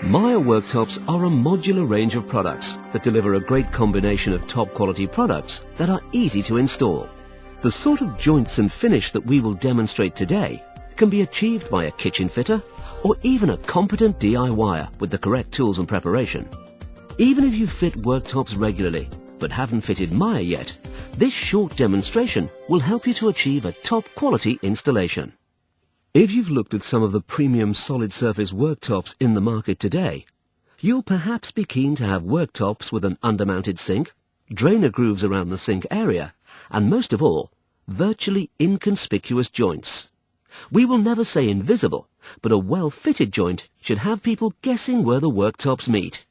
Maia worktops are a modular range of products that deliver a great combination of top quality products that are easy to install. The sort of joints and finish that we will demonstrate today can be achieved by a kitchen fitter or even a competent DIYer with the correct tools and preparation. Even if you fit worktops regularly but haven't fitted Maia yet, this short demonstration will help you to achieve a top quality installation. If you've looked at some of the premium solid surface worktops in the market today, you'll perhaps be keen to have worktops with an undermounted sink, drainer grooves around the sink area, and most of all, virtually inconspicuous joints. We will never say invisible, but a well-fitted joint should have people guessing where the worktops meet.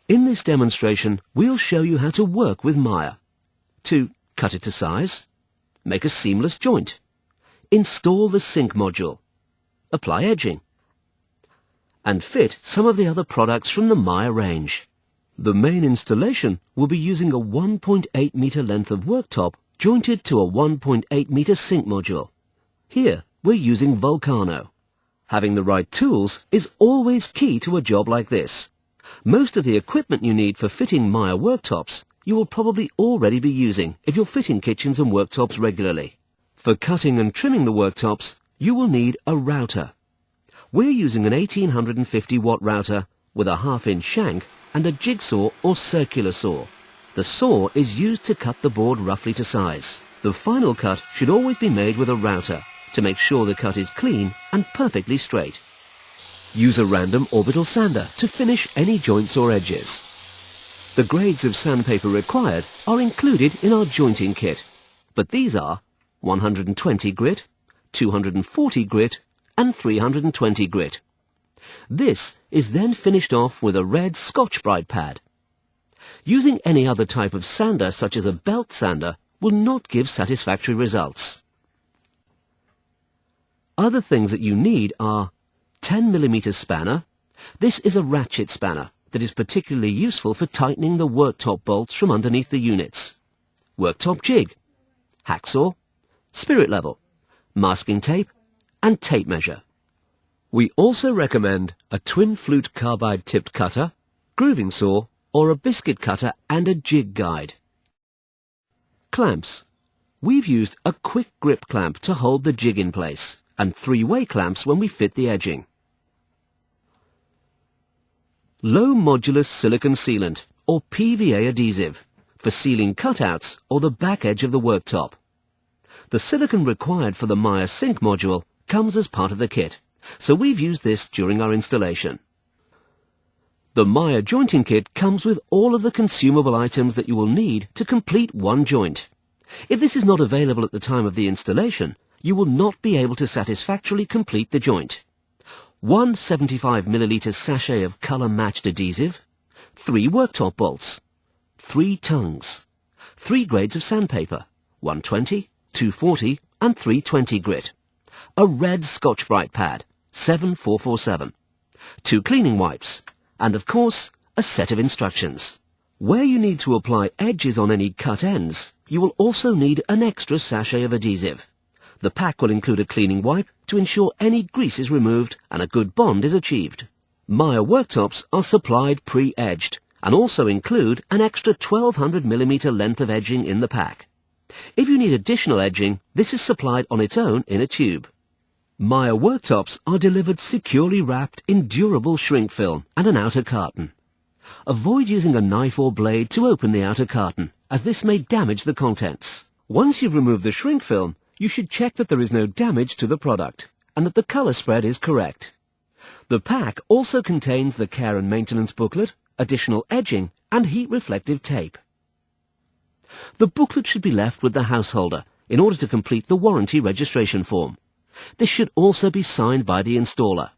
In this demonstration, we'll show you how to work with Maia. To cut it to size, make a seamless joint, install the sink module, apply edging, and fit some of the other products from the Maia range. The main installation will be using a 1.8 meter length of worktop jointed to a 1.8 meter sink module. Here, we're using Volcano. Having the right tools is always key to a job like this. Most of the equipment you need for fitting Maia worktops you will probably already be using if you're fitting kitchens and worktops regularly. For cutting and trimming the worktops, you will need a router. We're using an 1850 watt router with a 1/2-inch shank and a jigsaw or circular saw. The saw is used to cut the board roughly to size. The final cut should always be made with a router to make sure the cut is clean and perfectly straight. Use a random orbital sander to finish any joints or edges. The grades of sandpaper required are included in our jointing kit, but these are 120 grit, 240 grit, and 320 grit. This is then finished off with a red Scotch-Brite pad. Using any other type of sander, such as a belt sander, will not give satisfactory results. Other things that you need are 10mm spanner. This is a ratchet spanner that is particularly useful for tightening the worktop bolts from underneath the units. Worktop jig, hacksaw, spirit level, masking tape, and tape measure. We also recommend a twin flute carbide tipped cutter, grooving saw, or a biscuit cutter and a jig guide. Clamps. We've used a quick grip clamp to hold the jig in place, and 3-way clamps when we fit the edging. Low modulus silicon sealant, or PVA adhesive, for sealing cutouts or the back edge of the worktop. The silicone required for the Maia sink module comes as part of the kit, so we've used this during our installation. The Maia jointing kit comes with all of the consumable items that you will need to complete one joint. If this is not available at the time of the installation, you will not be able to satisfactorily complete the joint. 1 75ml sachet of colour-matched adhesive, 3 worktop bolts, 3 tongues, 3 grades of sandpaper, 120, 240 and 320 grit, a red Scotch-Brite pad, 7447, 2 cleaning wipes, and of course, a set of instructions. Where you need to apply edges on any cut ends, you will also need an extra sachet of adhesive. The pack will include a cleaning wipe to ensure any grease is removed and a good bond is achieved. Maia worktops are supplied pre-edged and also include an extra 1200mm length of edging in the pack. If you need additional edging, this is supplied on its own in a tube. Maia worktops are delivered securely wrapped in durable shrink film and an outer carton. Avoid using a knife or blade to open the outer carton, as this may damage the contents. Once you've removed the shrink film, you should check that there is no damage to the product and that the colour spread is correct. The pack also contains the care and maintenance booklet, additional edging and heat-reflective tape. The booklet should be left with the householder in order to complete the warranty registration form. This should also be signed by the installer.